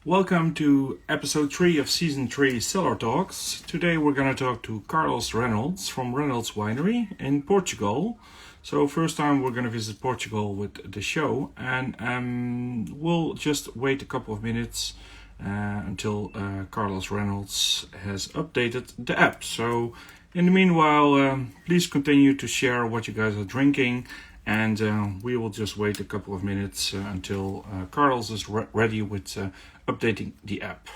Welcome to episode 3 of season 3 Cellar Talks. Today we're going to talk to Carlos Reynolds from Reynolds Winery in Portugal. So first time we're going to visit Portugal with the show, and we'll just wait a couple of minutes until Carlos Reynolds has updated the app. So in the meanwhile, please continue to share what you guys are drinking, and we will just wait a couple of minutes until Carlos is ready with updating the app.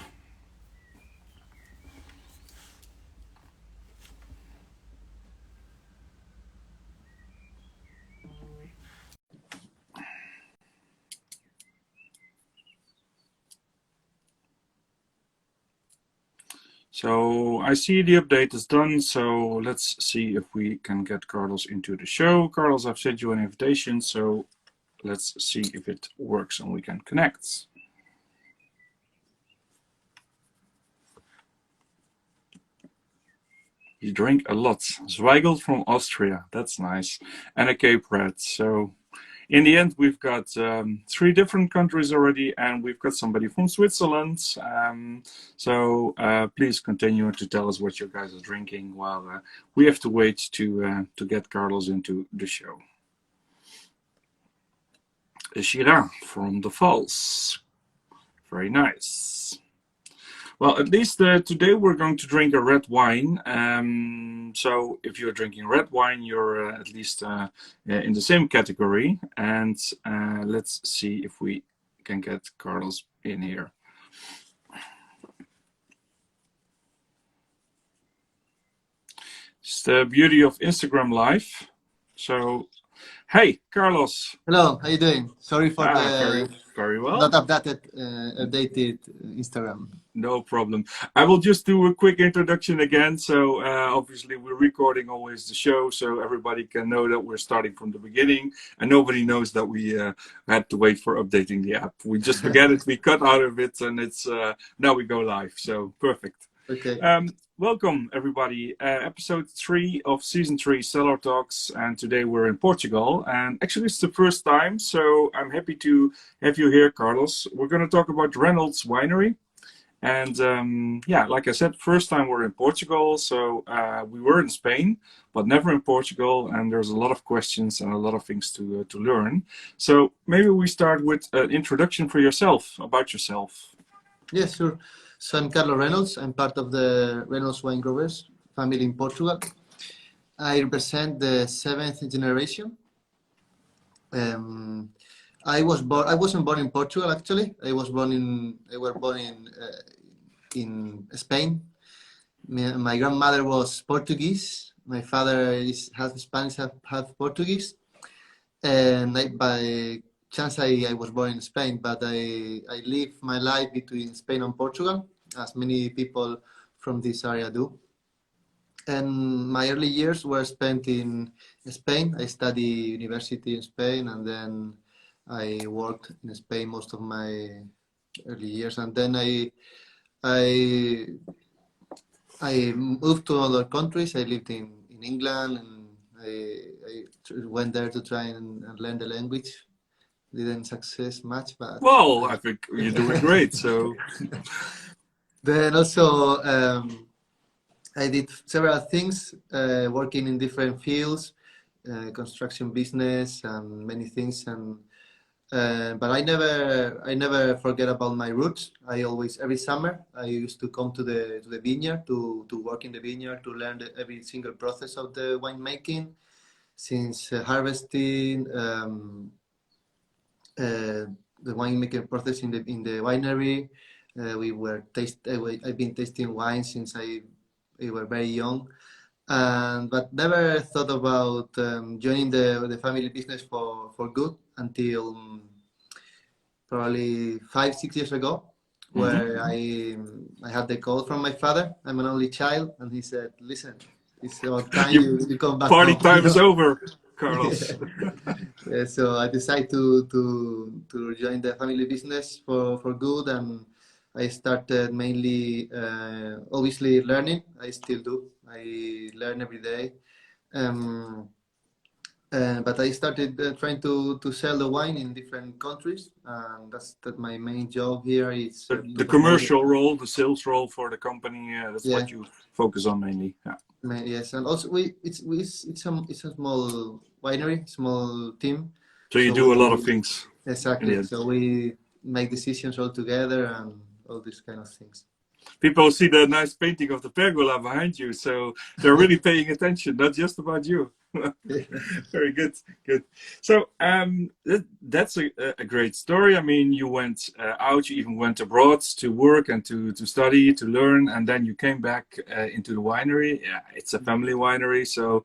So I see the update is done, so let's see if we can get Carlos into the show. Carlos, I've sent you an invitation, so let's see if it works and we can connect. You drink a lot. Zweigelt from Austria, that's nice. And a Cape Red. So in the end, we've got 3 different countries already, and we've got somebody from Switzerland. So please continue to tell us what you guys are drinking while we have to wait to get Carlos into the show. Shiraz from the Falls. Very nice. Well, at least today we're going to drink a red wine. So if you're drinking red wine, you're at least in the same category. And let's see if we can get Carlos in here. It's the beauty of Instagram Live. So, hey, Carlos. Hello, how you doing? Sorry for very well. not updated Instagram. No problem. I will just do a quick introduction again. So obviously we're recording always the show, so everybody can know that we're starting from the beginning, and nobody knows that we had to wait for updating the app. We just forget it, we cut out of it, and it's now we go live. So perfect. Okay. Welcome everybody. Episode 3 of season 3 Cellar Talks, and today we're in Portugal, and actually it's the first time, so I'm happy to have you here, Carlos. We're going to talk about Reynolds Winery. And yeah, like I said, first time we're in Portugal. So we were in Spain, but never in Portugal. And there's a lot of questions and a lot of things to learn. So maybe we start with an introduction for yourself, about yourself. Yes, sure. So I'm Carlos Reynolds. I'm part of the Reynolds Wine Growers family in Portugal. I represent the 7th generation. I wasn't born in Portugal, actually. I was born in Spain. My grandmother was Portuguese. My father is half Spanish, half Portuguese. And by chance, I was born in Spain, but I live my life between Spain and Portugal, as many people from this area do. And my early years were spent in Spain. I studied university in Spain, and then I worked in Spain most of my early years, and then I moved to other countries. I lived in England, and I went there to try and learn the language. Didn't success much, but well, I think you're doing great. So then also I did several things, working in different fields, construction business, and many things, and but I never forget about my roots. I always, every summer, I used to come to the vineyard to work in the vineyard, to learn every single process of the winemaking, since harvesting, the winemaking process in the winery. I've been tasting wine since I were very young, but never thought about joining the family business for good until probably 5-6 years ago, where I had the call from my father. I'm an only child, and he said, "Listen, it's about time you come back party home." time is over, Carlos. Yeah, so I decided to join the family business for good, and I started mainly, obviously, learning. I still do. I learn every day. But I started trying to sell the wine in different countries, and that's that my main job here is The commercial role, the sales role for the company, that's yeah, what you focus on mainly. Yeah. yes, and also it's a small winery, small team, So you so do a lot of we things in the exactly end. so we make decisions all together and all these kind of things. People see the nice painting of the pergola behind you, so they're really paying attention, not just about you. Very good, good. So that's a great story. I mean, you went out, you even went abroad to work and to study, to learn, and then you came back into the winery. Yeah, it's a family winery, so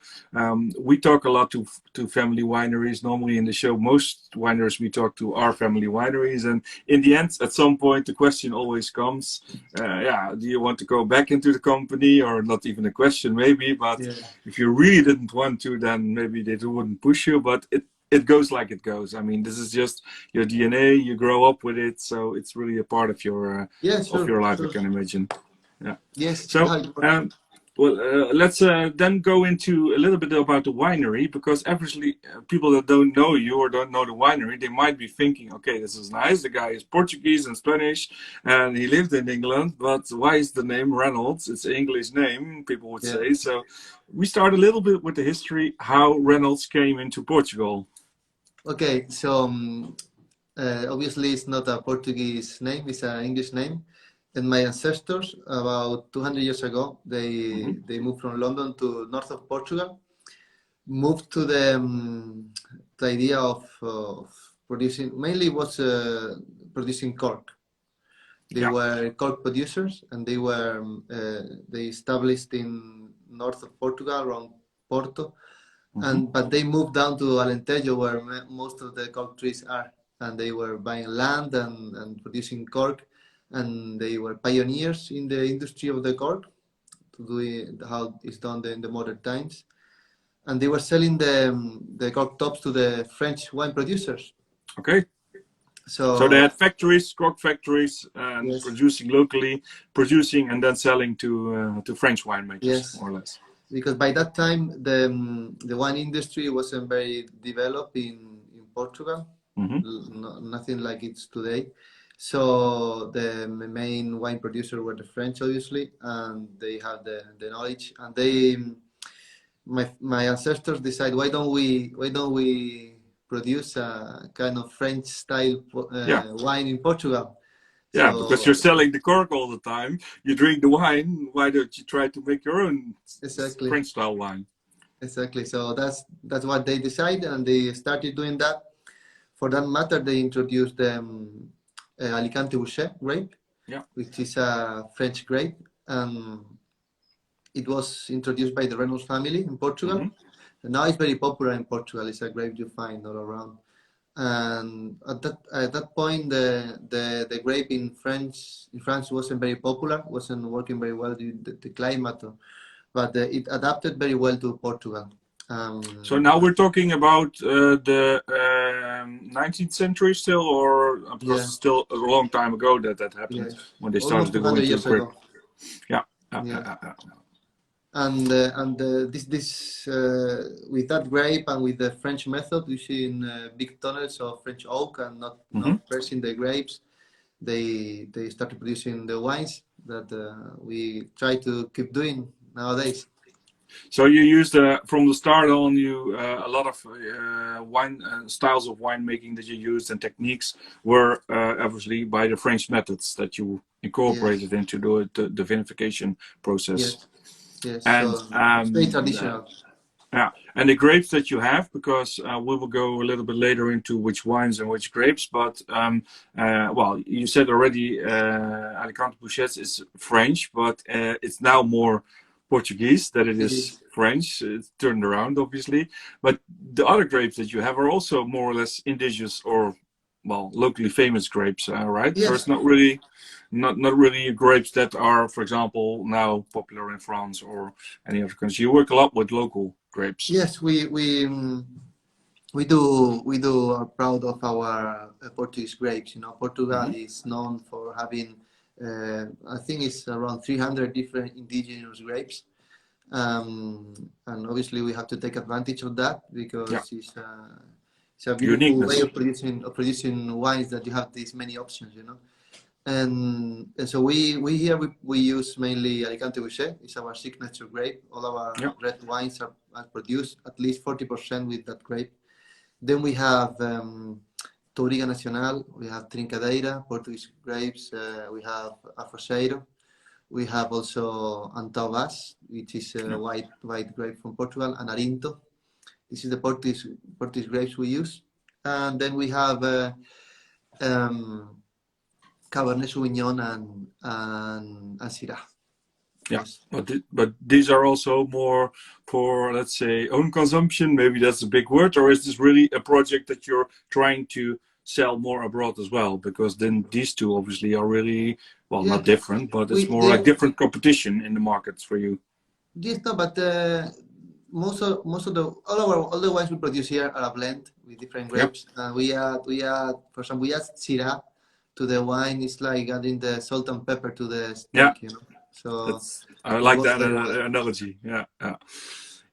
we talk a lot to family wineries. Normally in the show, most wineries we talk to are family wineries, and in the end, at some point, the question always comes, yeah, do you want to go back into the company, or not even a question maybe, but Yeah. if you really didn't want to, then maybe they wouldn't push you, but it goes like it goes. I mean, this is just your DNA, you grow up with it, so it's really a part Yeah, of sure, your life, I sure. can imagine. Yeah. Yes, So how it works. well, let's then go into a little bit about the winery, because obviously people that don't know you or don't know the winery, they might be thinking, okay, this is nice. The guy is Portuguese and Spanish, and he lived in England, but why is the name Reynolds? It's an English name, people would Yeah. say. So we start a little bit with the history, how Reynolds came into Portugal. Okay, so obviously it's not a Portuguese name; it's an English name. And my ancestors, about 200 years ago, Hmm. they moved from London to north of Portugal, moved to the idea of producing, mainly was producing cork. They Yeah. were cork producers, and they established in north of Portugal around Porto, Hmm. and but they moved down to Alentejo where most of the cork trees are, and they were buying land and producing cork, and they were pioneers in the industry of the cork to do it how it's done in the modern times, and they were selling the cork tops to the French wine producers. Okay. So they So had factories, cork factories, and yes, producing locally, producing and then selling to French winemakers, yes, more or less. because by that time the wine industry wasn't very developed in Portugal, Hmm. no, nothing like it's today. So the main wine producer were the French, obviously, and they had the knowledge. And my ancestors decide why don't we produce a kind of French style Yeah. wine in Portugal? Yeah, because you're So selling the cork all the time. You drink the wine. Why don't you try to make your own exactly, French style wine? exactly. So that's what they decided, and they started doing that. For that matter, they introduced the Alicante Bouschet grape, Yeah. which is a French grape. And it was introduced by the Reynolds family in Portugal. Hmm. And now it's very popular in Portugal. It's a grape you find all around. And at that point, the grape in France wasn't very popular, wasn't working very well due to the climate, but it adapted very well to Portugal. So now we're talking about the 19th century still, or because Yeah, it's still a long time ago that happened yes, when they started almost to go 200 into years grape. ago. Yeah. Yeah. And with that grape and with the French method, using big tunnels of French oak and Hmm. not pressing the grapes, they started producing the wines that we try to keep doing nowadays. So you used from the start on you a lot of wine styles of winemaking that you used and techniques were obviously by the French methods that you Yes, incorporated into the vinification process. yes, yes. And So it's very traditional. yeah, and the grapes that you have, because we will go a little bit later into which wines and which grapes. But well, you said already, Alicante Bouschet is French, but it's now more Portuguese than it It is is. French. It's turned around, obviously. But the other grapes that you have are also more or less indigenous or well locally famous grapes, right? So it's Yes, not really grapes that are, for example, now popular in France or any other country. You work a lot with local grapes. yes. We are proud of our Portuguese grapes. Portugal Hmm. is known for having, I think it's around 300 different indigenous grapes, and obviously we have to take advantage of that Yeah. because it's a beautiful way Uniqueness. of producing wines that you have these many options, you know. And so we here we use mainly Alicante Bouschet. It's our signature grape. All our Yeah. red wines are produced at least 40% with that grape. Then we have Touriga Nacional, we have Trincadeira, Portuguese grapes, we have Alfrocheiro, we have also Antaubas, which is a Yeah. white grape from Portugal, and Arinto. This is the Portuguese grapes we use. And then we have um, Cabernet Sauvignon and Syrah. Yeah, Yes. but these are also more for, let's say, own consumption. Maybe that's a big word, or is this really a project that you're trying to sell more abroad as well? Because then these two obviously are really, well, Yeah, not different, but it's we more like yes, different competition in the markets for you. yes, no, but most of the all the wines we produce here are a blend with different Yeah, grapes, and we add for example we add Syrah to the wine. It's like adding the salt and pepper to the yeah. steak, you know. So That's I it like works that very well. analogy. Yeah, yeah,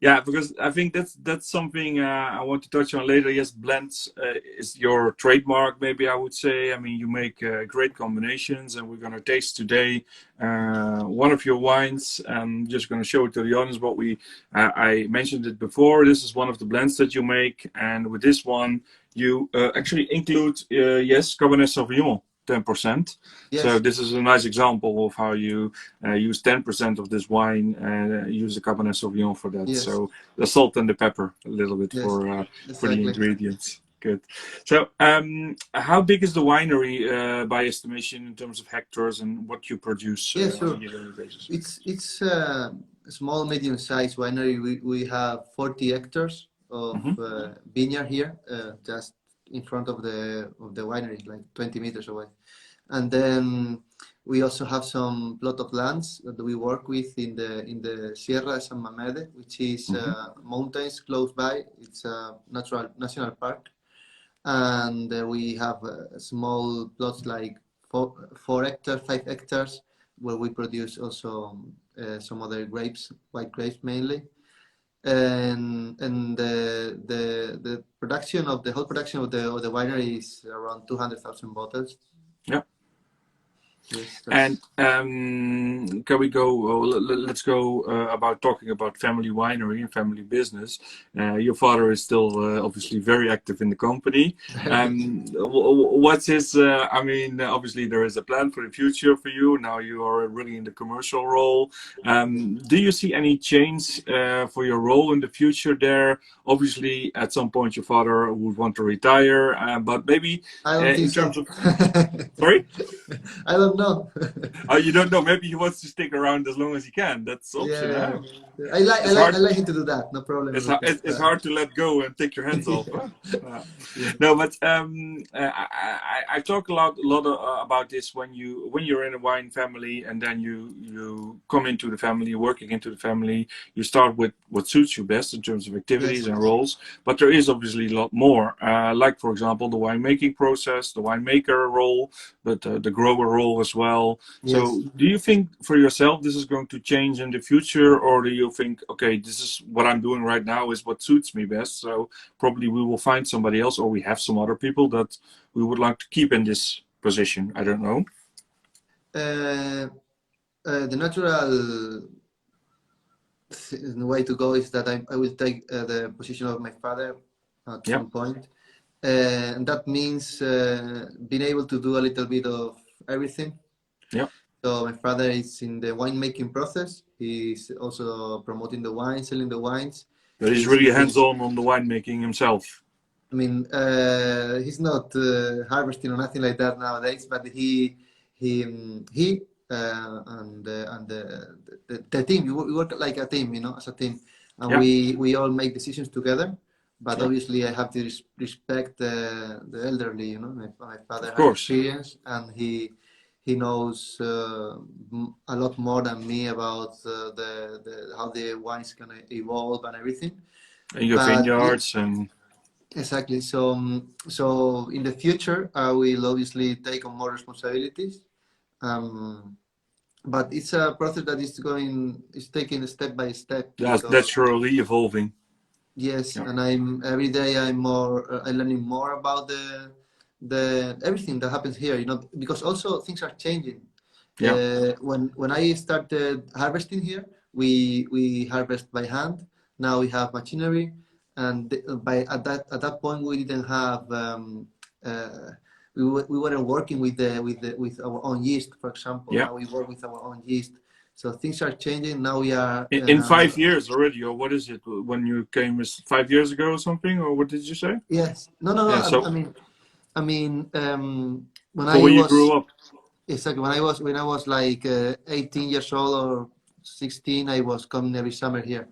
yeah. Because I think that's something I want to touch on later. Yes, blends is your trademark. Maybe I would say. I mean, you make great combinations, and we're gonna taste today one of your wines. I'm just gonna show it to the audience. What I mentioned it before. This is one of the blends that you make, and with this one, you actually include yes, Cabernet Sauvignon. 10%. So Yes, this is a nice example of how you use 10% of this wine and use the Cabernet Sauvignon for that. yes, So the salt and the pepper a little bit yes, for the exactly. ingredients. Good. So how big is the winery by estimation in terms of hectares and what you produce Yeah, on a sure. yearly basis? It's a small, medium-sized winery. We have 40 hectares of Hmm. vineyard here, just in front of the winery, like 20 meters away. And then we also have some plot of lands that we work with in the Sierra de San Mamede, which is Hmm. mountains close by. It's a natural national park, and we have small plots like 4 hectares, 5 hectares, where we produce also some other grapes, white grapes mainly. And the production of the whole production of the winery is around 200,000 bottles. Yeah. Yes, And that's can we go? Let's go about talking about family winery and family business. Your father is still obviously very active in the company. What's his? I mean, obviously there is a plan for the future for you. Now you are really in the commercial role. Do you see any change for your role in the future there? Obviously, at some point your father would want to retire, but maybe I don't think in so. terms of, sorry. I don't know. You don't know. Maybe he wants to stick around as long as he can. That's the option. Yeah, Huh? I like I It's like I hard. like him to do that. No problem with that. It's hard to let go and take your hands off. Huh? Yeah. No, but I talk a lot about this when you're in a wine family and then you come into the family, working into the family. You start with what suits you best in terms of activities Yes. and roles, but there is obviously a lot more. Like for example, the winemaking process, the winemaker role, but the grower role as well. So, Yes. do you think for yourself this is going to change in the future, or do you think, okay, this is what I'm doing right now is what suits me best? So, probably we will find somebody else, or we have some other people that we would like to keep in this position. I don't know. Uh, the natural way to go is that I will take the position of my father at Yeah, some point. And that means being able to do a little bit of everything. yeah. So my father is in the winemaking process. He's also promoting the wine, selling the wines. But he's He's really making, hands-on on the winemaking himself. I mean, he's not harvesting or nothing like that nowadays, but he and the team, we work like a team, you know, as a team, and Yeah, we all make decisions together. But yeah. obviously, I have to respect the elderly. You know, my father Of has course. experience, and he knows a lot more than me about the how the wine's gonna evolve and everything. And your But yeah, vineyards and exactly. So in the future, I will obviously take on more responsibilities. Um, but it's a process that is taking step by step That's because naturally evolving. yes, Yeah. and every day I'm learning more about the everything that happens here, because also things are changing. Yeah. When I started harvesting here, we harvest by hand. Now we have machinery, and by at that point we didn't have we weren't working with our own yeast, for example. Yeah. Now we work with our own yeast. So things are changing. Now we are In 5 years already, or what is it? When you came, is 5 years ago or something, or what did you say? yes. No. Yeah. So, I mean, when so I when you was grew up, exactly when I was like 18 years old or 16, I was coming every summer here.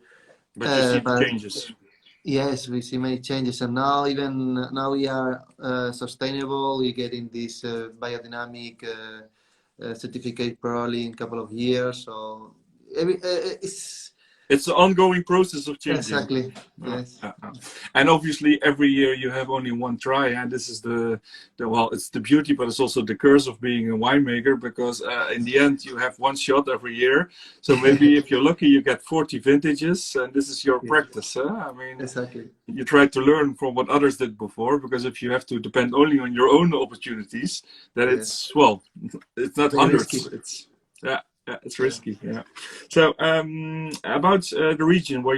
but you see the But changes. yes, we see many changes, and now even now we are sustainable. We're getting this biodynamic certificate probably in a couple of years. So it's It's an ongoing process of changing. exactly Uh, yes, uh, uh. And obviously, every year you have only one try, and this is well, it's the beauty, but it's also the curse of being a winemaker, because in the end you have one shot every year. So maybe if you're lucky, you get 40 vintages, and this is your yeah, practice. Huh? I mean, exactly. you try to learn from what others did before, because if you have to depend only on your own opportunities, then Yes, it's, well, it's not very risky. hundreds. It's, yeah, it's Yeah. risky. Yeah. So about the region where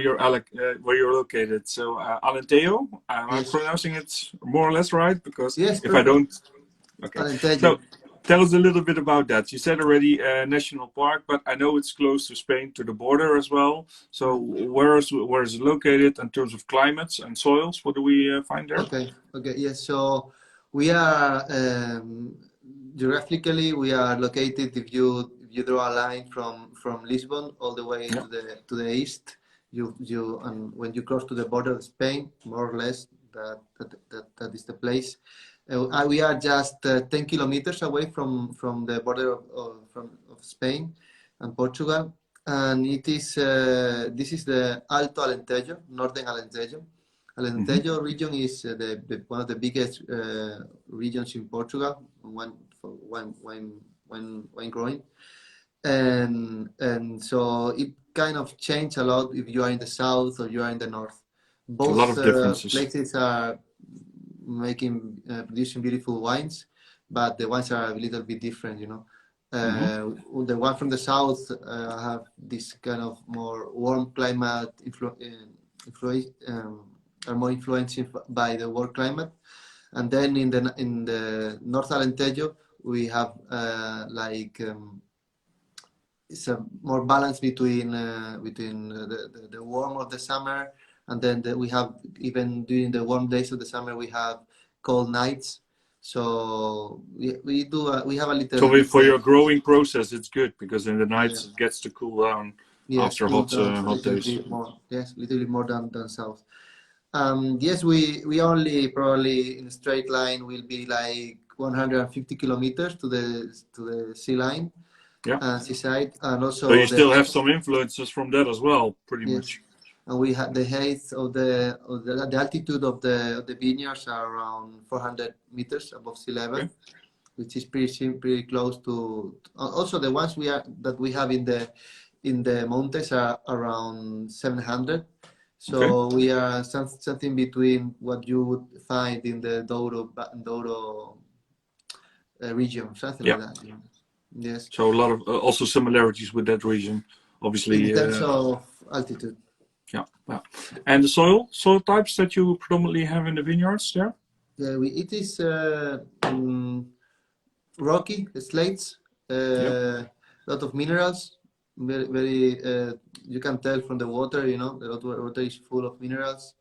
where you're located. So Alentejo, am I Yes. pronouncing it more or less right? Because Yes, if I perfect. don't, okay. Alentejo. So tell us a little bit about that. You said already national park, but I know it's close to Spain, to the border as well. So Mm. where is it located in terms of climates and soils? What do we find there? Okay. Okay. Yes. So we are geographically we are located. If you draw a line from Lisbon all the way Yeah. to the east, you and when you cross to the border of Spain, more or less that is the place. We are just 10 kilometers away from the border of Spain and Portugal, and this is the Alto Alentejo, Northern Alentejo. Hmm. Alentejo region is one of the biggest regions in Portugal, one for wine growing, and so it kind of changed a lot if you are in the south or you are in the north. A lot Both of differences. places are producing beautiful wines, but the wines are a little bit different, Hmm. The one from the south have this kind of more warm climate, influence, are more influenced by the warm climate. And then in the North Alentejo, we have it's a more balance between the warm of the summer, and then we have, even during the warm days of the summer, we have cold nights. So we have a So little for your different. growing process, it's good because in the Yeah. nights it gets to cool down Yes, after cool hot down a hot little days. bit more. Yes, a little bit more than south. Yes, we only probably in a straight line will be like 150 kilometers to the sea line, Yeah. seaside, and So also you the still have height. some influences from that as well, pretty Yes, much. and we have the height of the altitude of the vineyards are around 400 meters above sea level, Okay. which is pretty close to. Also, the ones we have in the mountains are around 700. Okay. So we are something between what you would find in the Douro region, something Yeah. like that. Yes, So a lot of also similarities with that region, in obviously. terms of altitude. Yeah. Yeah. And the soil types that you predominantly have in the vineyards there. Yeah, it is rocky slates, Yeah. a lot of minerals, very, very. You can tell from the water, the water is full of minerals.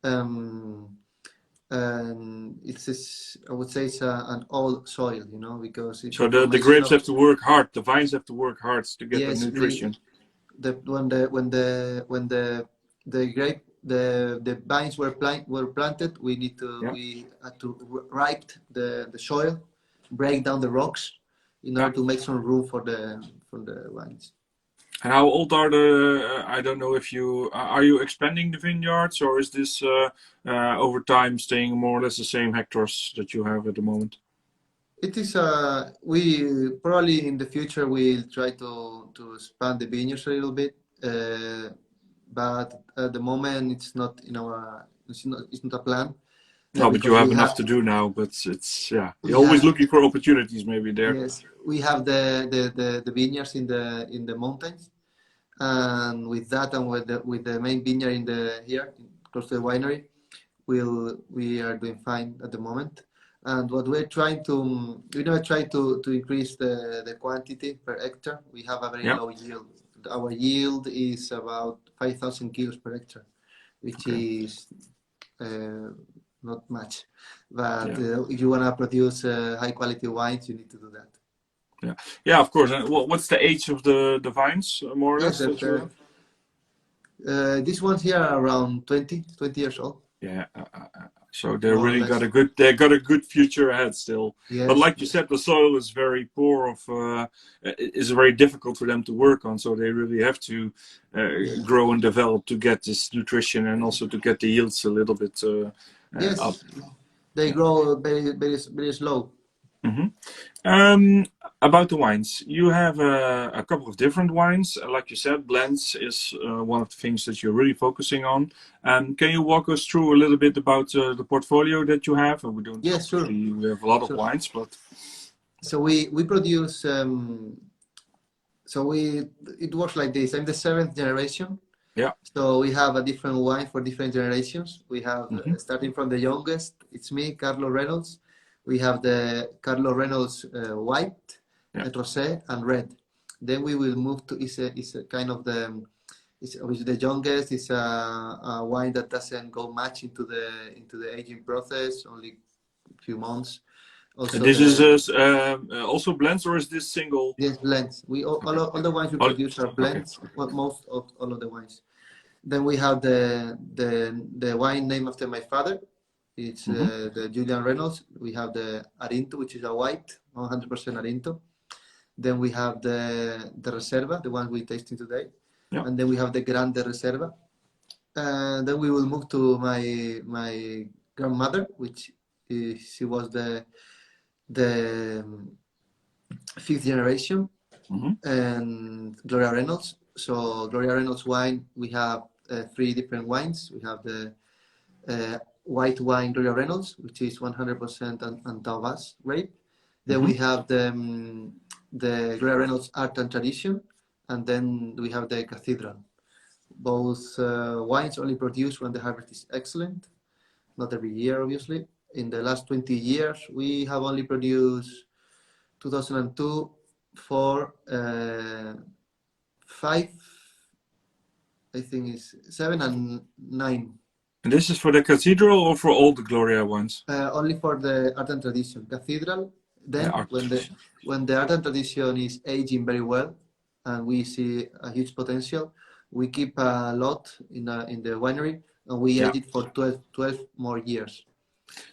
Um, and I would say it's an old soil, because So the the formation grapes of have to work hard. The vines have to work hard to get the yes, nutrition. when the grape the vines were planted, Yeah. we had to ripe the soil, break down the rocks in Yeah. order to make some room for the vines. And how old are I don't know if you, are you expanding the vineyards, or is this over time staying more or less the same hectares that you have at the moment? It is we probably in the future we'll try to expand the vineyards a little bit, but at the moment it's not a plan No, but you because have enough to do now. But it's yeah, we you're always have looking for opportunities maybe there. yes, we have the vineyards in the mountains, and with that and with the main vineyard in the here close to the winery, we are doing fine at the moment. And what we're trying to we never try to increase the quantity per hectare. We have a very Yeah. low yield. Our yield is about 5,000 kilos per hectare, which Okay. is not much. But Yeah. if you want to produce high quality wines, you need to do that. Yeah. Yeah. Of course. And what's the age of the vines more or Yes, less that, that you have? these ones here are around 20 years old, Yeah. So they more or really got less. a good future ahead still. But Yes, like you said, the soil is very poor. Is very difficult for them to work on. So they really have to yes, grow and develop to get this nutrition and also to get the yields a little bit up. yes. They Yeah. grow very, very, very slow. hmm Um, about the wines, you have a couple of different wines. Like you said, blends is one of the things that you're really focusing on. Can you walk us through a little bit about the portfolio that you have? And we don't Yes, sure. obviously we have a lot of So, wines, but so we produce. So it works like this. I'm the seventh generation. yeah. So we have a different wine for different generations. We have hmm starting from the youngest. It's me, Carlos Reynolds. We have the Carlos Reynolds white, Yeah. rosé, and red. Then we will move to is a kind of it's obviously the youngest. It's a wine that doesn't go much into the aging process, only a few months. And Also this is the also blends, or is this single? yes blends. We Okay. all the wines we Oh, produce are okay. blends. Well, most of all of the wines. Then we have the wine named after my father. It's hmm the Julian Reynolds. We have the Arinto, which is a white, 100% Arinto. Then we have the Reserva, the one we're tasting today. Yeah. And then we have the Grande Reserva. And then we will move to my grandmother, which she was the fifth generation, hmm and Gloria Reynolds. So Gloria Reynolds wine, we have three different wines. We have the white wine Gloria Reynolds, which is 100% Antaugas grape. Then hmm we have the Gloria Reynolds Art and Tradition, and then we have the Cathedral. Both wines only produced when the harvest is excellent, not every year, obviously. In the last 20 years, we have only produced 2002, 4, 5, I think is 7 and 9. And this is for the cathedral or for all the Gloria ones? Only for the art and tradition cathedral. Yeah, Then art tradition. when the art and tradition is aging very well, and we see a huge potential, we keep a lot in the winery, and we Yeah. age it for 12 more years.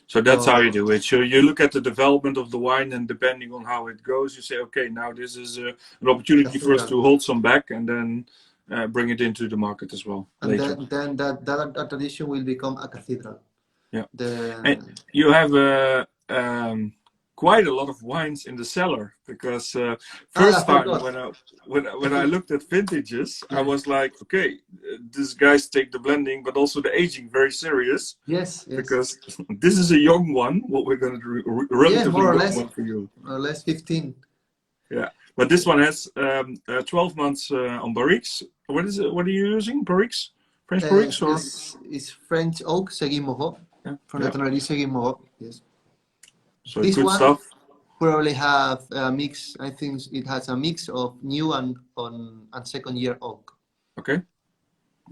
So that's how you So do it. So you look at the development of the wine, and depending on how it goes, you say, okay, now this is an opportunity for us cathedral, to hold some back and then bring it into the market as well and later. then that art tradition will become a cathedral. Yeah. And The you have quite a lot of wines in the cellar because I first time forgot. when I looked at vintages, I Yeah. was like, okay, these guys take the blending, but also the aging very serious Yes. Yes. because this is a young one. What we're going to do, a Yeah. relatively More or young less. one for you. More or less 15. Yeah, but this one has 12 months on barriques. What is it? What are you using? Barriques? French barriques or? Is French oak Seguin Moreau Yeah, from the yeah. Tenerife Seguin Moreau. Yes. So This good one stuff. probably have a mix. I think it has a mix of new and second year oak. Okay.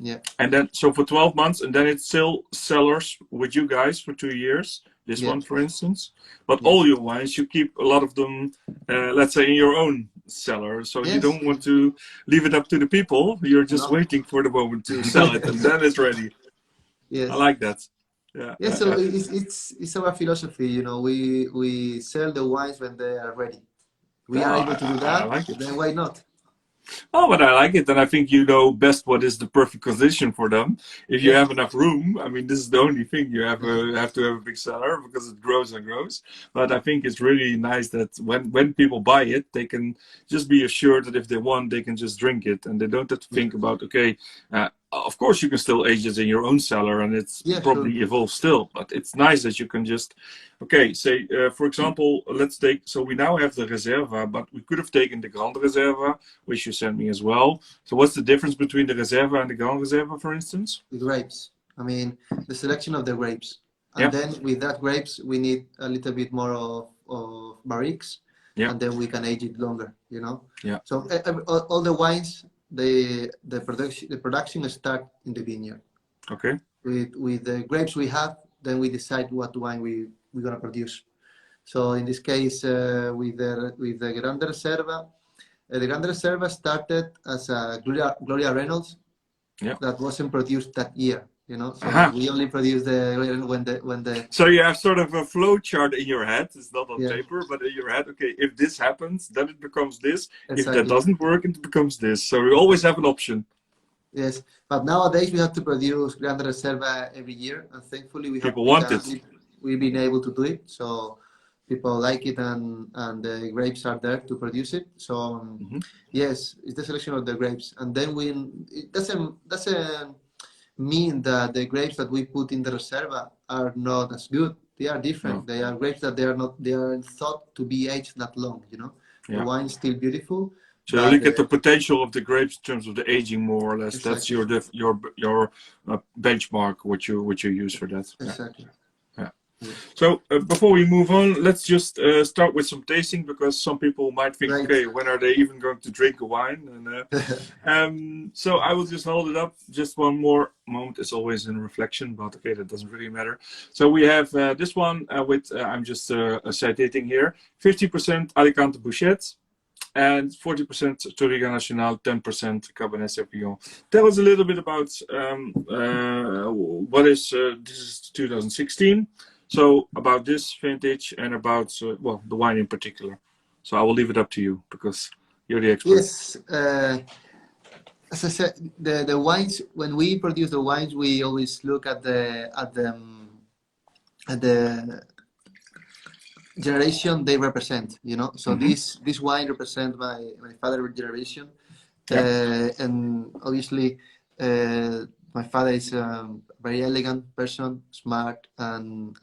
Yeah. And then, so for 12 months, and then it's still cellars with you guys for 2 years. This Yeah. one, for instance. But Yes. all your wines, you keep a lot of them, let's say, in your own cellar. So you Yes. don't want to leave it up to the people. You're just No. waiting for the moment to sell it, and then it's ready. I Yes. like that. Yeah. Yeah. So it's our philosophy. We sell the wines when they are ready. We are able to do I that. like it. Then why not? Oh, but I like it, and I think you know best what is the perfect condition for them. If you Yes. have enough room, I mean, this is the only thing you have to have a big cellar because it grows and grows. But I think it's really nice that when people buy it, they can just be assured that if they want, they can just drink it, and they don't have to think about okay. Of course, you can still age it in your own cellar, and it's Yeah, sure. probably evolved still. But it's nice that you can just okay, say for example, let's take. So we now have the Reserva, but we could have taken the Grand Reserva, which you sent me as well. So what's the difference between the Reserva and the Grand Reserva, for instance? The grapes. I mean, the selection of the grapes. And Yeah, then with that grapes, we need a little bit more of barriques, yeah, and then we can age it longer, you know? yeah. So all the wines, the production start in the vineyard. Okay. With the grapes we have, then we decide what wine we're gonna produce. So in this case, with the Grande Reserva, the Grande Reserva started as a Gloria Reynolds Yeah. that wasn't produced that year, you know. So Aha. we only produced when the So you have sort of a flow chart in your head. It's not on yeah, paper, but in your head. Okay, if this happens, then it becomes this. If that exactly. doesn't work, it becomes this. So we always have an option. Yes, but nowadays we have to produce Grande Reserva every year, and thankfully People want it. we've been able to do it. So people like it, and the grapes are there to produce it. So yes, it's the selection of the grapes, and then it doesn't mean that the grapes that we put in the Reserva are not as good. They are different. No. They are grapes that they are thought to be aged that long. You know, the Yeah. wine is still beautiful, So you but look at the potential of the grapes in terms of the aging, more or less. That's exactly, your benchmark. What you use for that. Yeah. exactly. Yeah. Yeah. So before we move on, let's just start with some tasting because some people might think, Right. okay, when are they even going to drink a wine? And so I will just hold it up just one more moment. It's always in reflection, but okay, that doesn't really matter. So we have this one with I'm just citing here: 50% Alicante Bouschet and 40% Touriga Nacional, 10% Cabernet Sauvignon. Tell us a little bit about what is this is 2016. So about this vintage and about well, the wine in particular. So I will leave it up to you because you're the expert. Yes, as I said, the wines, when we produce the wines, we always look at the generation they represent, you know. So this wine represents my father's generation, and obviously my father is a very elegant person, smart, and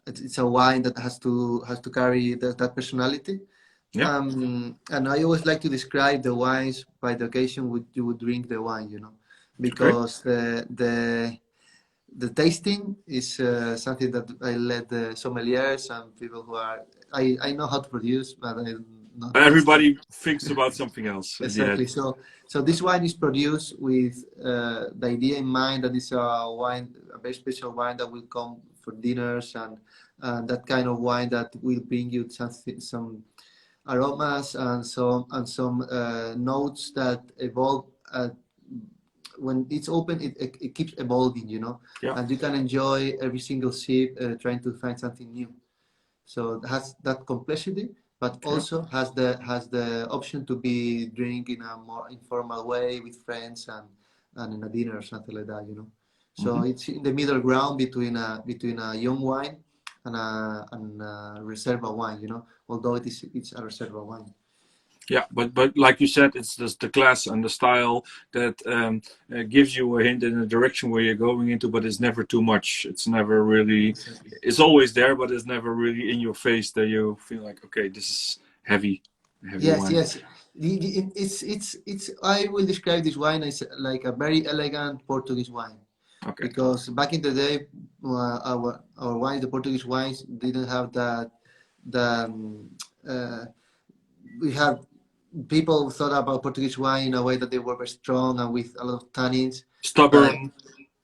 it's a wine that has to carry that personality. Yeah. And I always like to describe the wines by the occasion you would drink the wine, you know, Okay. because the tasting is something that I let the sommeliers and people who are I know how to produce, but I'm not Everybody thinks about something else in the exactly. head. So this wine is produced with the idea in mind that it's a wine, a very special wine that will come for dinners, and that kind of wine that will bring you some aromas and some notes that evolve. When it's open, it keeps evolving, you know, Yeah. and you can enjoy every single sip, trying to find something new. So it has that complexity, but also has the option to be drink in a more informal way with friends and in a dinner or something like that, you know. So it's in the middle ground between a young wine and a Reserva wine, you know, although it's a Reserva wine. Yeah, but like you said, it's just the class and the style that gives you a hint in the direction where you're going into, but it's never too much. It's never really, Exactly. it's always there, but it's never really in your face that you feel like, okay, this is heavy Yes, wine. yes. It's. I will describe this wine as like a very elegant Portuguese wine. Okay. Because back in the day, our wines, the Portuguese wines, didn't have that. The we had people thought about Portuguese wine in a way that they were very strong and with a lot of tannins. But Stubborn.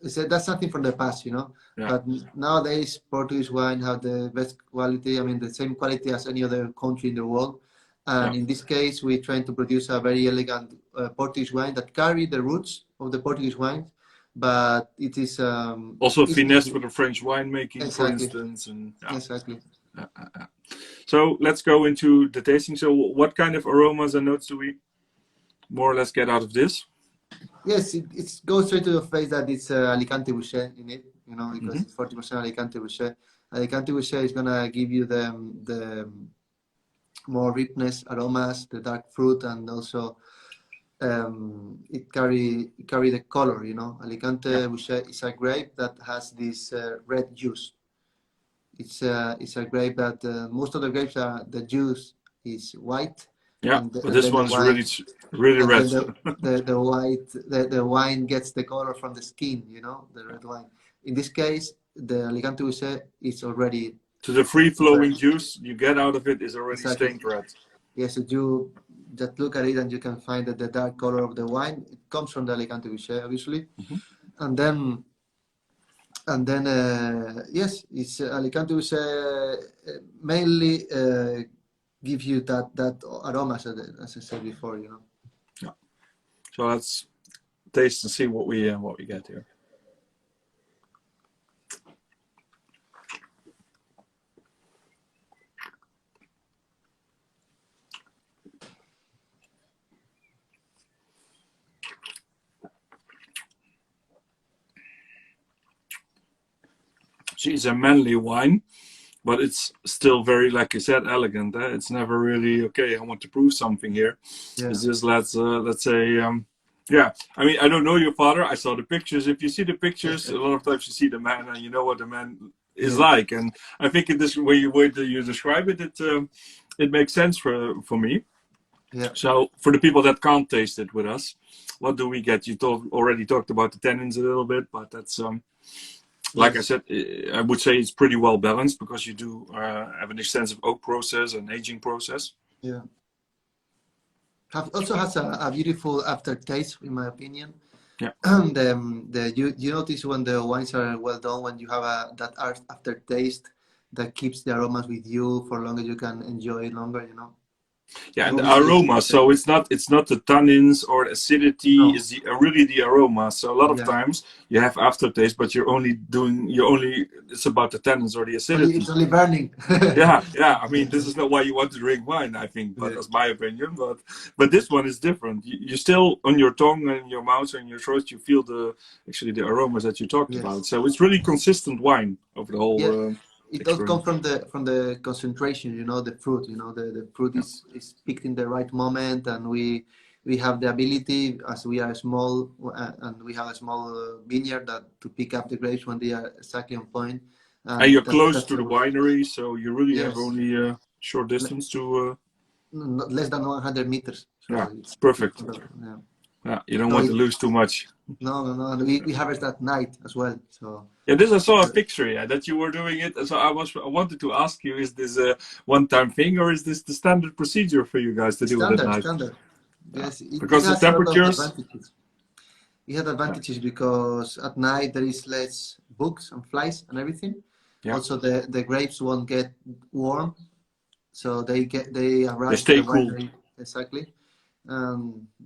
that's something from the past, you know. Yeah. But nowadays, Portuguese wine have the best quality. I mean, the same quality as any other country in the world. And in this case, we're trying to produce a very elegant Portuguese wine that carry the roots of the Portuguese wine, but it is Also a easy finesse for to the French winemaking, for exactly, instance, and yeah. exactly. So let's go into the tasting. So what kind of aromas and notes do we more or less get out of this? Yes, it goes straight to the face that it's Alicante Bouschet in it, you know, because Mm-hmm. it's 40% Alicante Bouschet. Alicante Bouschet is gonna give you the more richness, aromas, the dark fruit, and also it carry the color, you know. Alicante Yeah. Bouschet is a grape that has this red juice. It's a grape that most of the grapes are the juice is white, Yeah, but and this then the one's wine really and red. then the white the wine gets the color from the skin, you know, the red wine. In this case, the Alicante Bouschet is already So the red. free-flowing juice you get out of it is already Exactly. stained red. Yes, so you just look at it and you can find that the dark color of the wine it comes from the Alicante Bouschet, obviously, Mm-hmm. and then yes, it's Alicante Bouschet mainly give you that aroma, as I said before, you know. Yeah. So let's taste and see what we get here. See, it's a manly wine, but it's still very, like you said, elegant. It's never really okay. I want to prove something here. Yeah. It's just let's say, yeah. I mean, I don't know your father. I saw the pictures. If you see the pictures, a lot of times you see the man, and you know what the man is Yeah. like. And I think in this way that you describe it, it makes sense for me. Yeah. So for the people that can't taste it with us, what do we get? You already talked about the tannins a little bit, but that's like I Yes. said, I would say it's pretty well balanced because you do have an extensive oak process and aging process. Yeah. Also has a beautiful aftertaste, in my opinion. Yeah. You notice when the wines are well done, when you have that aftertaste that keeps the aromas with you for longer, you can enjoy it longer, you know. Yeah, and the Obviously, aroma. So it's not the tannins or the acidity. no. It's really the aroma. So a lot of Yeah. times you have aftertaste, but it's about the tannins or the It's acidity. only burning. Yeah. I mean, this is not why you want to drink wine, I think, but Yeah. that's my opinion. But this one is different. You still on your tongue and your mouth and your throat, you feel the aromas that you talked Yes. about. So it's really consistent wine over the Yeah. whole It does come experience. from the concentration, you know, the fruit, you know, the fruit Yeah. is picked in the right moment, and we have the ability, as we are small and we have a small vineyard, that to pick up the grapes when they are exactly on point, And and you're close that's to the the winery, so you really have yes, only a short distance to. not less than 100 meters, Yeah, so it's perfect. yeah. Yeah, you don't No, want to lose too much. no, and we harvest at night as well, so Yeah, this I saw a picture. Yeah, that you were doing it. So I wanted to ask you: is this a one-time thing, or is this the standard procedure for you guys to do it at night? standard. Yeah, Yes, it because the has a lot of temperatures. advantages. It has Yeah, advantages because at night there is less bugs and flies and everything. yeah, Also, the grapes won't get warm, so they they arrive to stay the cool. winery exactly.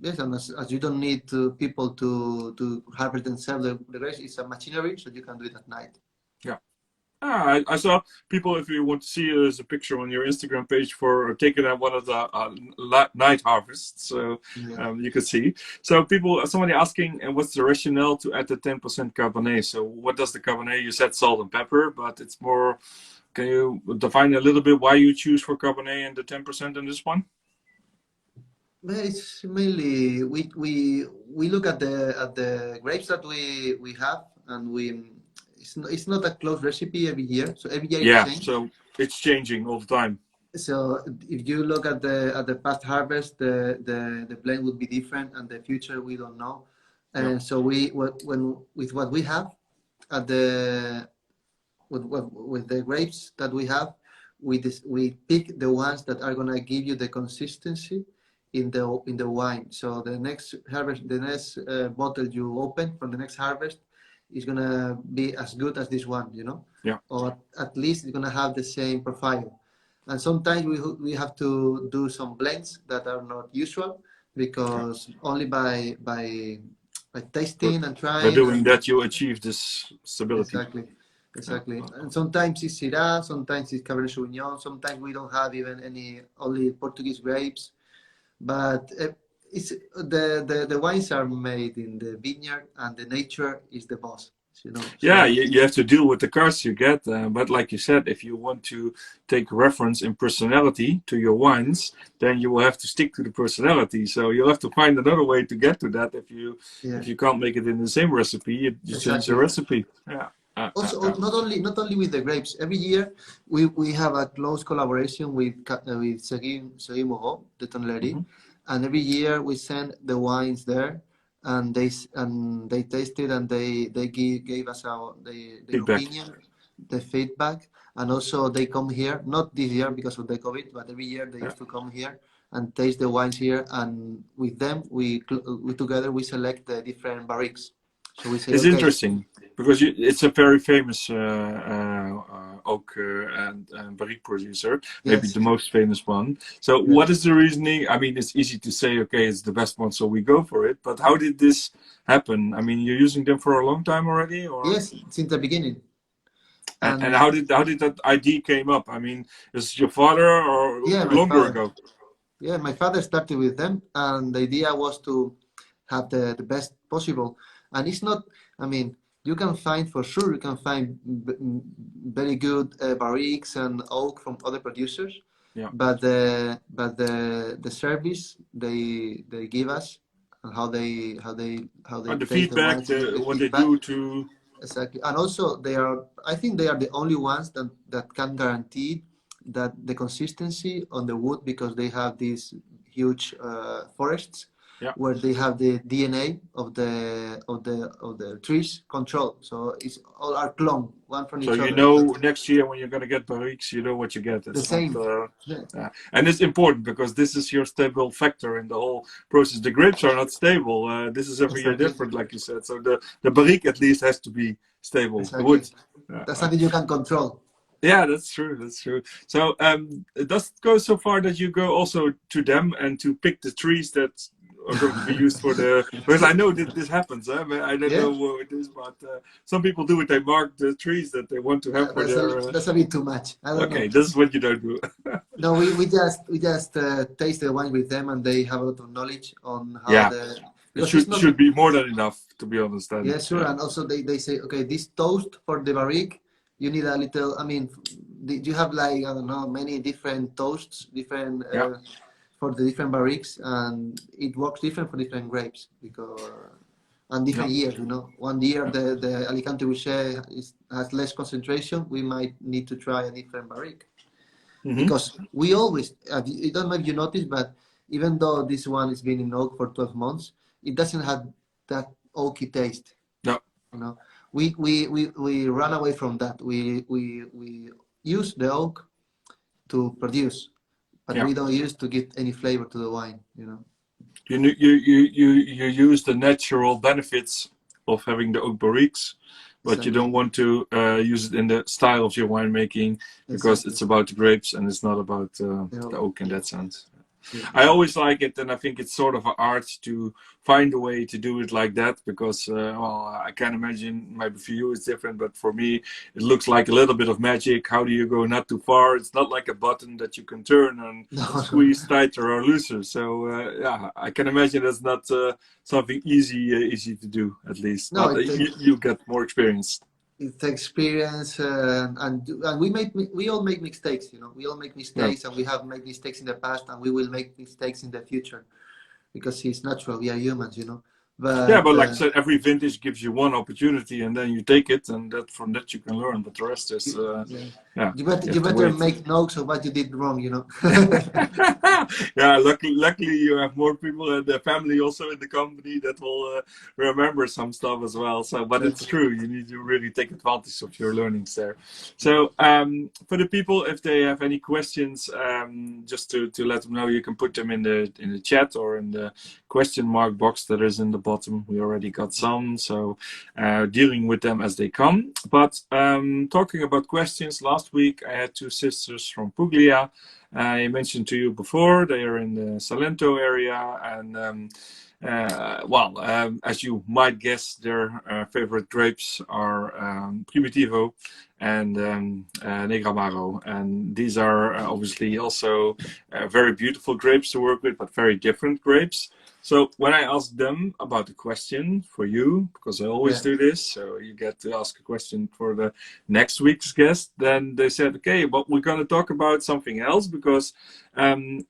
Yes, and as you don't need people to harvest themselves the grapes, it's a machinery, so you can do it at night. Yeah. I saw people. If you want to see, there's a picture on your Instagram page for taking at one of the night harvests. So Yeah. you can see. So somebody asking, and what's the rationale to add the 10% Cabernet? So what does the Cabernet? You said salt and pepper, but it's more. Can you define a little bit why you choose for Cabernet and the 10% in this one? Well, it's mainly we look at the grapes that we have, and it's not a close recipe every year, so every year it Yeah. changes. So it's changing all the time. So if you look at the past harvest, the blend would be different, and the future we don't know. Yeah. And so when with what we have at the with the grapes that we have, we pick the ones that are gonna give you the consistency in the wine. So the next harvest, the next bottle you open from the next harvest is gonna be as good as this one, you know, Yeah. or at least it's gonna have the same profile. And sometimes we have to do some blends that are not usual, Yeah. because only by But tasting and by trying doing and that, you achieve this stability. exactly. Yeah. Exactly. And sometimes it's Syrah, sometimes it's Cabernet Sauvignon, sometimes we don't have even any, only Portuguese grapes. But it's the wines are made in the vineyard, and the nature is the boss. Yeah, So you have to deal with the cards you get. But like you said, if you want to take reference in personality to your wines, then you will have to stick to the personality. So you'll have to find another way to get to that. yeah, If you can't make it in the same recipe, you change the exactly. recipe. Yeah. Also, not only with the grapes. Every year we have a close collaboration with Seguin Moreau, the Tonnerie, Hmm. and every year we send the wines there, and they taste it, and they gave us their Feedback. opinion, the feedback, and also they come here. Not this year because of the COVID, but every year they Yeah. used to come here and taste the wines here, and with them we together we select the different barriques. So we say, It's okay, interesting because it's a very famous oak and barrique producer, maybe yes. the most famous one. So, Yes. what is the reasoning? I mean, it's easy to say, okay, it's the best one, so we go for it. But how did this happen? I mean, you're using them for a long time already, or Yes, since the beginning. and And how did that idea came up? I mean, is it your father or yeah, my longer father. ago? Yeah, my father started with them, and the idea was to have the best possible. And it's not, I mean, you can find for sure, you can find very good barriques and oak from other producers, Yeah. but the service they give us, and how they The taste the feedback, wines, the what they feedback. do to. Exactly. And also I think they are the only ones that can guarantee that the consistency on the wood, because they have these huge forests Yeah. where they have the DNA of the trees controlled. So it's all are clone one from So each you other. know So next year when you're going to get barriques, you know what you get. the It's not, same. Yeah, and it's important because this is your stable factor in the whole process. The grapes are not stable. This is every year exactly. different, like you said. So the barrique at least has to be stable. The wood. Exactly. That's something you can control. Yeah, that's true. That's true. So does it go so far that you go also to them and to pick the trees that are going to be used for the? Because I know that this happens. Huh? I don't Yeah. know what it is, but some people do it. They mark the trees that they want to have for That's a their. that's a bit too much. I don't know. Okay, this is what you don't do. No, we just taste the wine with them, and they have a lot of knowledge on how Yeah, the it because it's not. should be more than enough to be honest. Then Yeah, sure. yeah, And also they say, okay, this toast for the barrique, you need a little. I mean, you have like I don't know many different toasts, different yeah. for the different barriques, and it works different for different grapes because and Yeah. different years. One year the Alicante Bouschet has less concentration. We might need to try a different barrique. Hmm. Because we always, I don't know if you noticed, but even though this one has been in oak for 12 months, it doesn't have that oaky taste. No. You know, we run away from that. We use the oak to produce, but Yeah. we don't use to give any flavor to the wine. You use the natural benefits of having the oak barriques, but you Exactly, don't want to use it in the style of your winemaking because exactly. it's about the grapes and it's not about the Yeah, oak in that sense. yeah. I always like it, and I think it's sort of an art to find a way to do it like that because, well, I can imagine maybe for you it's different, but for me, it looks like a little bit of magic. How do you go not too far? It's not like a button that you can turn and No, no, squeeze tighter or looser. So, yeah, I can imagine that's not something easy to do, at least. no. But you get more experience. It's experience, and we all make mistakes. We all make Yeah. mistakes, and we have made mistakes in the past, and we will make mistakes in the future because it's natural. We are humans. Yeah, But but like I said, every vintage gives you one opportunity, and then you take it, and that from that you can learn. But the rest is, yeah, yeah, you better you you have to better wait. make notes of what you did wrong. Yeah, luckily you have more people and the family also in the company that will remember some stuff as well. So, but it's Exactly. true, you need to really take advantage of your learnings there. So, for the people, if they have any questions, just to let them know, you can put them in the chat or in the question mark box that is in the bottom. We already got some, so dealing with them as they come. But talking about questions, last week I had two sisters from Puglia. I mentioned to you before, they are in the Salento area, and well, as you might guess, their favorite grapes are Primitivo and Negramaro. And these are obviously also very beautiful grapes to work with, but very different grapes. So when I asked them about the question for you, because I always Yeah. do this, so you get to ask a question for the next week's guest, then they said, okay, but we're going to talk about something else, because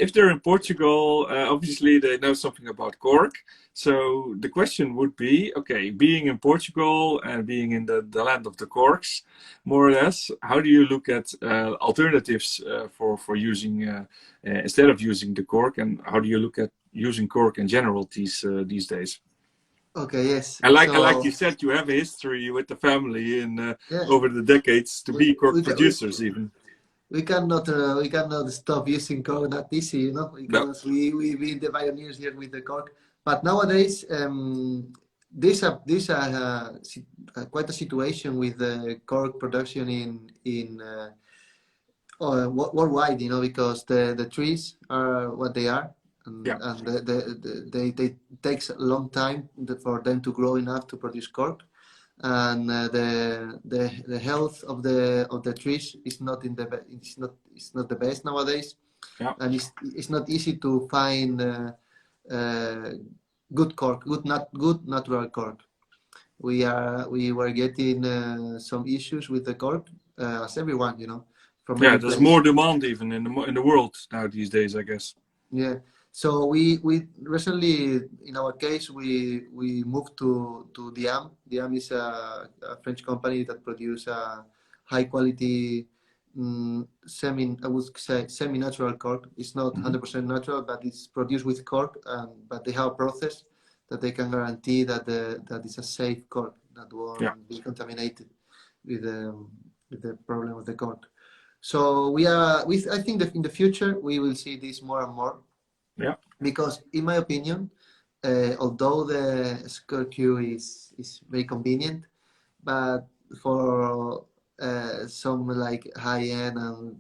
if they're in Portugal, obviously they know something about cork. So the question would be, okay, being in Portugal and being in the land of the corks, more or less, how do you look at alternatives for using instead of using the cork, and how do you look at using cork in general these days? Okay. Yes. And like So you said, you have a history with the family in yeah, over the decades to we be cork we can, we, producers even. we cannot stop using cork that easy, you know, No. because we been the pioneers here with the cork. But nowadays, there's quite a situation with the cork production worldwide, you know, because the trees are what they are, Yeah. and they takes a long time for them to grow enough to produce cork, and the health of the trees is not it's not the best nowadays, Yeah. and it's not easy to find uh, good cork, good natural cork. We were getting some issues with the cork, as everyone, you know, from Yeah, every there's place. more demand even in the world now these days, I guess. Yeah. So we recently, in our case, we moved to Diam. Diam is a French company that produce a high quality I would say semi-natural cork. It's not Hmm. 100% natural, but it's produced with cork. But they have a process that they can guarantee that it's a safe cork that Yeah. won't be contaminated with the problem of the cork. So we are. I think that in the future we will see this more and more, Yeah. because, in my opinion, although the square queue is very convenient, but for some like high end and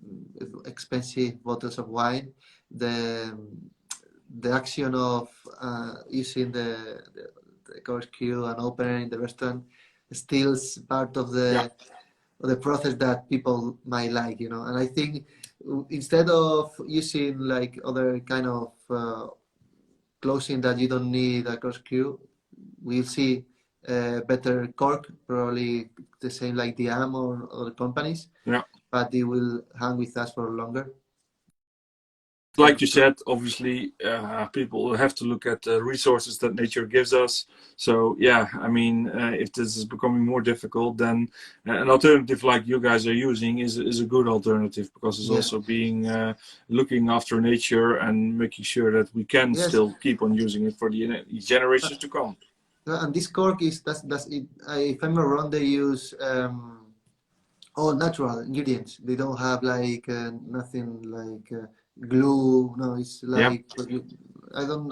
expensive bottles of wine, the the action of using the course queue and opening the restaurant still is part Yeah. of the process that people might like, you know. And I think instead of using like other kind of closing that you don't need a course queue, we'll see better cork, probably the same like DM or other companies, Yeah. but they will hang with us for longer. Like you said, obviously, people have to look at the resources that nature gives us. So, yeah, I mean, if this is becoming more difficult, then an alternative like you guys are using is a good alternative, because it's Yeah. also being looking after nature and making sure that we can Yes. still keep on using it for the generations to come. And this cork is that's it. If I'm not wrong, they use all natural ingredients. They don't have like nothing like glue. No, it's Yeah. like I don't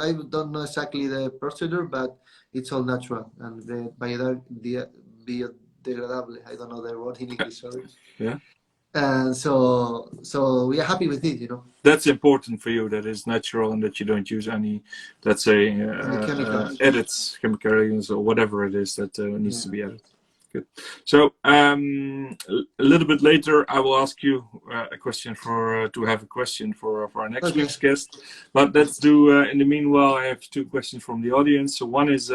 know exactly the procedure, but it's all natural and the biodegradable. I don't know the word in English. Sorry. Yeah. And so we are happy with it, you know. That's important for you, that it's natural and that you don't use any, let's say, And the chemicals. edits, chemicals, or whatever it is that needs Yeah. to be added. Good. So a little bit later, I will ask you a question to have a question for our next Okay. week's guest. But let's do in the meanwhile. I have two questions from the audience. So one is,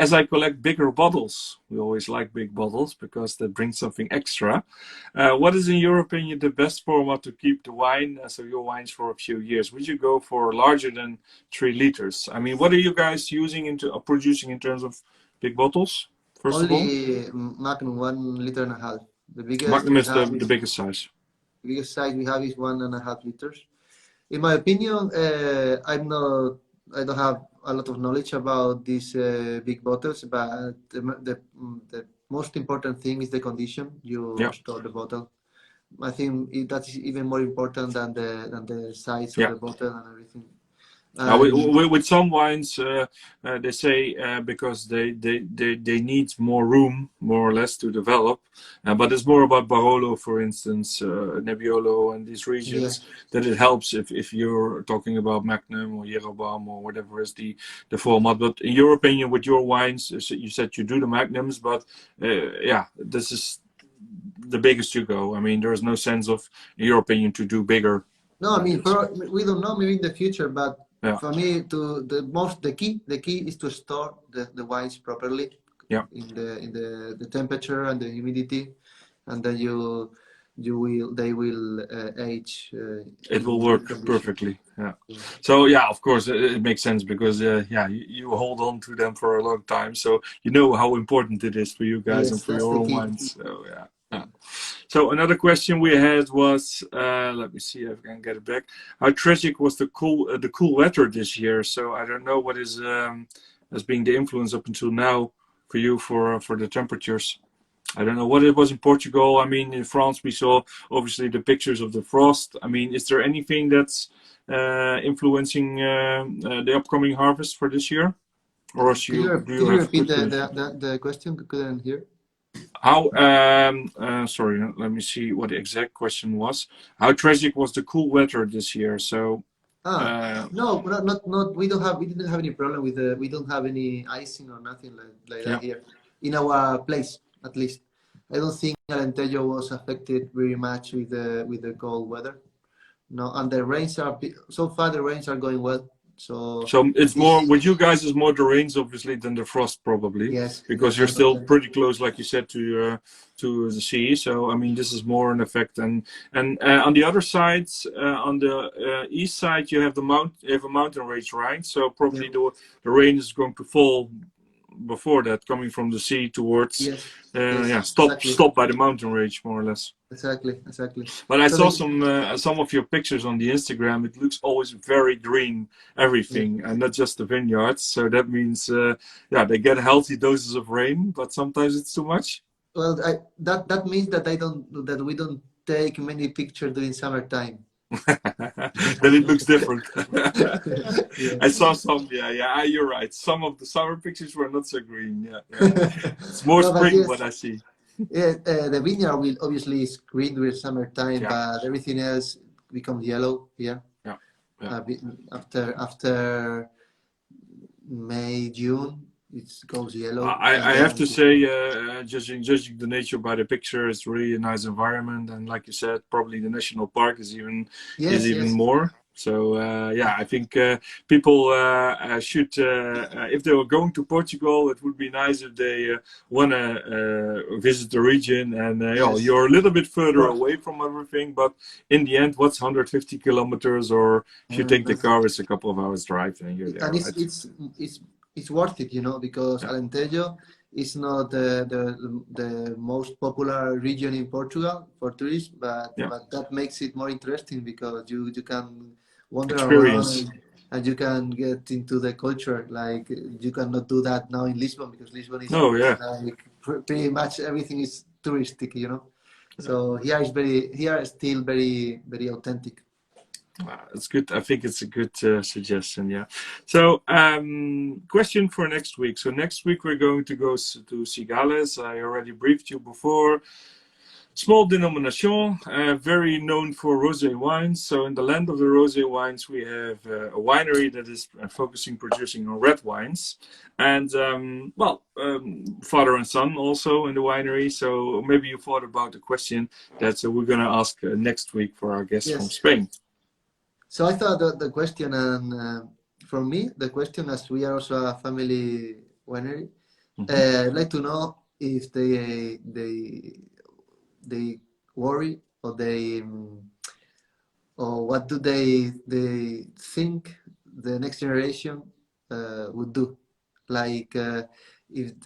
as I collect bigger bottles, we always like big bottles because that brings something extra. What is, in your opinion, the best format to keep the wine, so your wines, for a few years? Would you go for larger than 3 liters? I mean, what are you guys using producing in terms of big bottles? First of all, Only Magnum 1.5 liters. The biggest Magnum we is have the is biggest size. biggest size we have is 1.5 liters. In my opinion, I don't have a lot of knowledge about these big bottles, but the most important thing is the condition you Yeah, store the bottle. I think that is even more important than the size of yeah. the bottle and everything. Now, And with some wines, they say because they need more room, more or less, to develop. But it's more about Barolo, for instance, Nebbiolo, and these yeah, regions, that it helps if you're talking about Magnum or Jeroboam or whatever is the format. But in your opinion, with your wines, you said you do the Magnums, but yeah, this is the biggest you go? I mean, there is no sense of, in your opinion, to do bigger. No, I mean, we don't know, maybe in the future, but Yeah. for me, the key is to store the wines properly. Yeah. In the temperature and the humidity, and then they will age. It will in work good condition. perfectly. Yeah. So yeah, of course, it makes sense because you hold on to them for a long time, so you know how important it is for you guys and Yes, for that's your the own key. wines. So yeah. So another question we had was, let me see if I can get it back. How tragic was the cool weather this year? So I don't know what is has been the influence up until now for you for the temperatures. I don't know what it was in Portugal. I mean, in France we saw obviously the pictures of the frost. I mean, is there anything that's influencing the upcoming harvest for this year, or do Could you you have repeat good conditions? the question? Couldn't hear. How, sorry, let me see what the exact question was. How tragic was the cool weather this year? So, No, not. We didn't have any problem with we don't have any icing or nothing like yeah, that here, in our place at least. I don't think Alentejo was affected very much with the cold weather. No, and the rains so far the rains are going well. So so it's more this with you guys is more the rains obviously than the frost probably, yes, because yes, you're still 100%. pretty close, like you said, to the sea. So I mean, this is more an effect. And on the other side, on the east side, you have you have a mountain range, right? So Yeah. probably the rain is going to fall before that, coming from the sea towards Yes, yes, exactly, stop by the mountain range more or less. exactly. But I So saw some of your pictures on the Instagram. It looks always very green, yeah. everything, and not just the vineyards. So that means they get healthy doses of rain, but sometimes it's too much. Well, that means that we don't take many pictures during summertime. Then it looks different. Yeah. I saw some. You're right. Some of the summer pictures were not so green. Yeah. It's more No, but spring what yes, I see. yeah, the vineyard will obviously is green during summertime, Yeah, but everything else becomes yellow here. yeah, yeah. After May, June, it goes yellow, and I have then to say, judging the nature by the picture, it's really a nice environment, and like you said, probably the national park is yes, even yes, more. So I think people should, if they were going to Portugal, it would be nice if they wanna visit the region. And yes. you're a little bit further Well, away from everything, but in the end, what's 150 kilometers? Or if you take the car, it's a couple of hours drive, and you're there, and right? it's worth it, because Yeah. Alentejo is not the most popular region in Portugal for tourists, Yeah. but that makes it more interesting because you can wander around Experience. and you can get into the culture. Like you cannot do that now in Lisbon because Lisbon Oh is yeah. like pretty much everything is touristic. So here is still very authentic. It's good. I think it's a good suggestion. Yeah. So, question for next week. So next week we're going to go to Cigales. I already briefed you before. Small denomination, very known for rosé wines. So in the land of the rosé wines, we have a winery that is focusing producing on red wines, and father and son also in the winery. So maybe you thought about the question that we're going to ask next week for our guests from Yes. Spain. So I thought the question, and for me, the question, as we are also a family winery, I'd like to know if they worry or what do they think the next generation would do, like if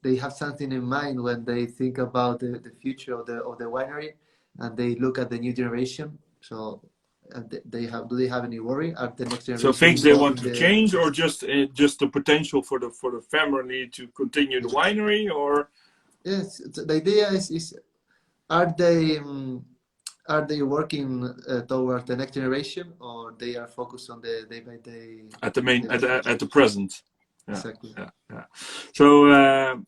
they have something in mind when they think about the future of the winery and they look at the new generation. So do they have any worry? Are the next So generation things they involved want in to the change, or just the potential for the family to continue the winery, or yes? So the idea is are they are they working toward the next generation, or they are focused on the day by day at the main development? at the present. Yeah, Exactly. yeah. Yeah. So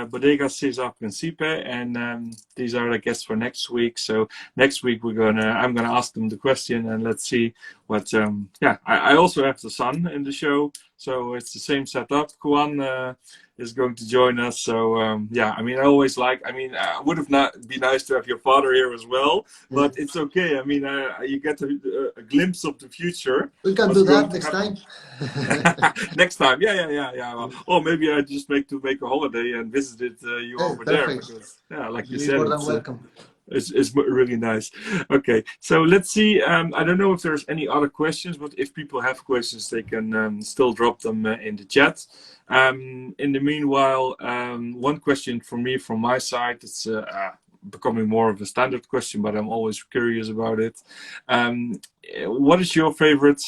Bodega Cesar Principe, and these are the guests for next week. So next week I'm gonna ask them the question, and let's see what. Yeah, I also have the son in the show, so it's the same setup. Juan is going to join us. So yeah, I mean, I always would have not be nice to have your father here as well, but it's okay. I mean, you get a glimpse of the future. We can What's do going that to next happen. time. Next time, yeah. Well, or maybe I just make a holiday and visited you Yeah, over there perfect. because, yeah, like you You're said, more than welcome. it's really nice. Okay, so let's see. I don't know if there's any other questions, but if people have questions, they can still drop them in the chat. In the meanwhile, one question for me from my side. It's becoming more of a standard question, but I'm always curious about it. What is your favorite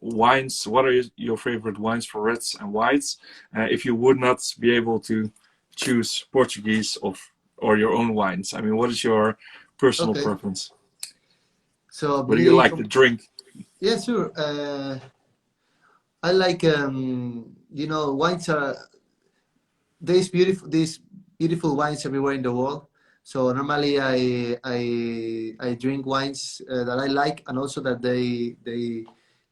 wines? What are your favorite wines for reds and whites? If you would not be able to choose Portuguese or your own wines, I mean, what is your personal Okay. preference? So What do you like to drink? yeah, sure. I like wines are these beautiful wines everywhere in the world. So normally I drink wines that I like, and also that they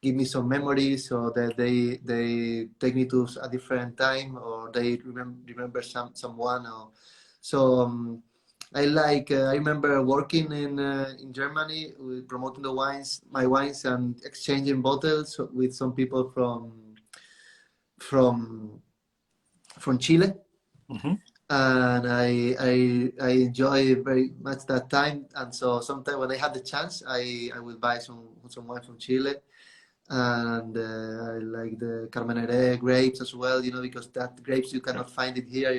give me some memories, or that they take me to a different time, or they remember someone. Or so I remember working in Germany with promoting my wines, and exchanging bottles with some people from from Chile. Mm-hmm. And I enjoy very much that time. And so sometimes when I have the chance, I will buy some wine from Chile. And I like the Carmenere grapes as well, because that grapes you cannot find it here,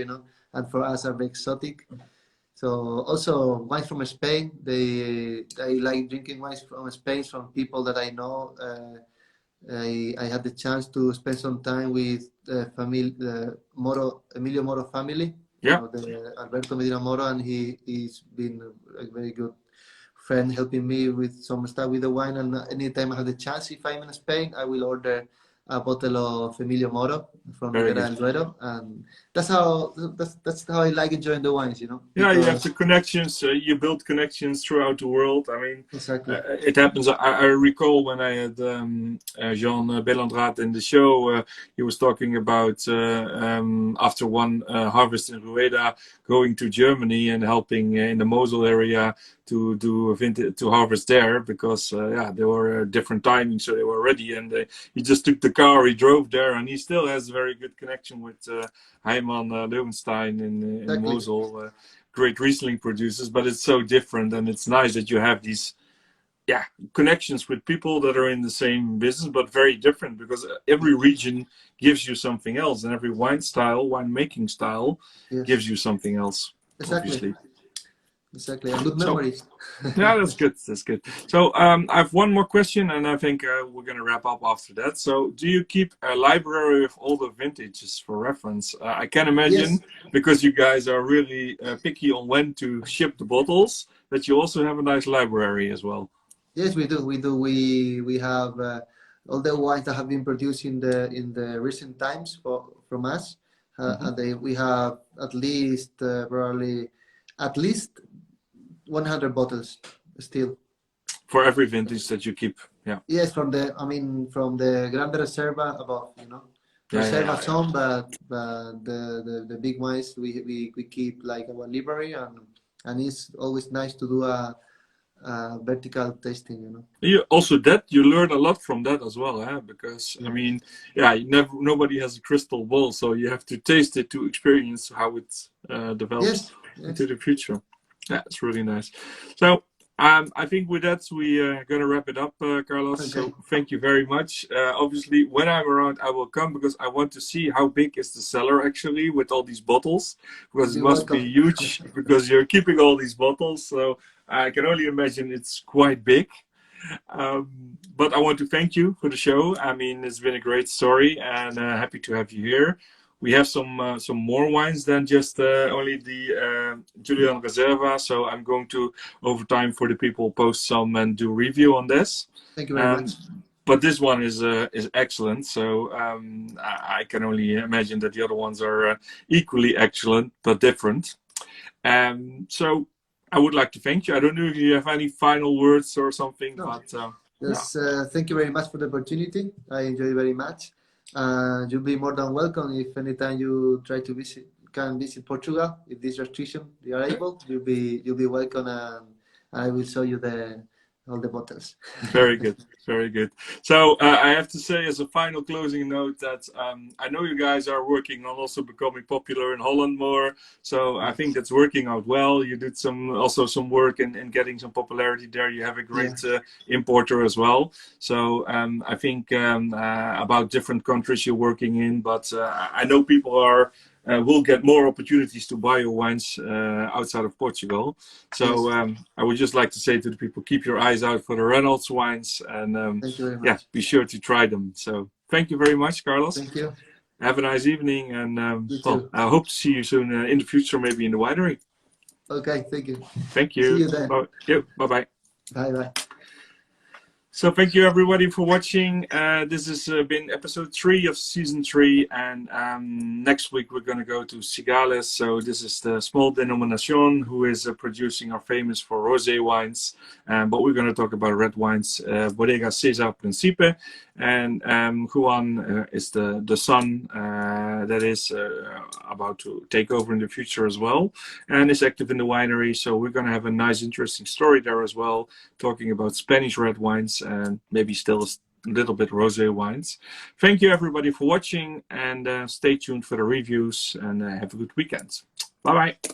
and for us are very exotic. So also wines from Spain. I like drinking wines from Spain from people that I know. I had the chance to spend some time with the Emilio Moro family. Yeah. The Alberto Medina Moro, and he's been a very good friend, helping me with some stuff with the wine. And anytime I have the chance, if I'm in Spain, I will order a bottle of Emilio Moro from Very Ribera good. del Duero, and that's how I like enjoying the wines, Yeah, you have because the connections. You build connections throughout the world. I mean, exactly. it happens. I recall when I had Jean Belandraat in the show, he was talking about after one harvest in Rueda, going to Germany and helping in the Mosel area to do to harvest there, because yeah, there were different timings, so they were ready. And he just took the car, he drove there, and he still has a very good connection with Heimann Löwenstein in Exactly. Mosel. Great Riesling producers, but it's so different, and it's nice that you have these connections with people that are in the same business but very different, because every region gives you something else, and every wine making style Yes. gives you something else, Exactly. obviously. Exactly. And good So memories. yeah, that's good. That's good. So I have one more question, and I think we're going to wrap up after that. So, do you keep a library of all the vintages for reference? I can imagine, Yes. because you guys are really picky on when to ship the bottles, that you also have a nice library as well. Yes, we do. We do. We have all the wines that have been produced in the recent times from us, Hmm. and we have at least probably at least 100 bottles still. For every vintage that you keep. Yeah. Yes, from the Grande Reserva above, Reserva Yeah. some, but the big wines we keep like our library, and it's always nice to do a vertical tasting. You also that you learn a lot from that as well, huh? Because I Yeah. mean, yeah, nobody has a crystal ball, so you have to taste it to experience how it develops Yes, into yes. the future. Yeah, it's really nice. So I think with that we are gonna wrap it up, Carlos. Okay. So thank you very much. Obviously, when I'm around, I will come because I want to see how big is the cellar actually with all these bottles, because it You're must be welcome. huge because you're keeping all these bottles. So I can only imagine it's quite big. But I want to thank you for the show. I mean, it's been a great story, and happy to have you here. We have some more wines than just only the Julian Reserva, so I'm going to, over time, for the people, post some and do review on this. Thank you very Um, much. but this one is excellent. So I can only imagine that the other ones are equally excellent but different. So I would like to thank you. I don't know if you have any final words or something, No. but Yes, thank you very much for the opportunity. I enjoy very much. You'll be more than welcome if anytime you try to can visit Portugal. If this restriction you are able, you'll be welcome, and I will show you all the bottles. Very good, very good. So I have to say, as a final closing note, that I know you guys are working on also becoming popular in Holland more. So I think that's working out well. You did also some work in getting some popularity there. You have a great importer as well. So I think about different countries you're working in, but I know people will get more opportunities to buy your wines outside of Portugal. So I would just like to say to the people, keep your eyes out for the Reynolds wines, and Thank you very much. be sure to try them. So thank you very much, Carlos. Thank you. Have a nice evening, and You too. I hope to see you soon in the future, maybe in the winery. Okay, thank you. Thank you. See you then. Bye-bye. Bye-bye. So thank you everybody for watching. This has been episode 3 of season 3, and next week we're going to go to Cigales. So this is the small denomination who is producing our famous for rosé wines, but we're going to talk about red wines. Bodega César Principe, and Juan is the son that is about to take over in the future as well, and is active in the winery. So we're going to have a nice, interesting story there as well, talking about Spanish red wines and maybe still a little bit rosé wines. Thank you everybody for watching, and stay tuned for the reviews, and have a good weekend. Bye bye.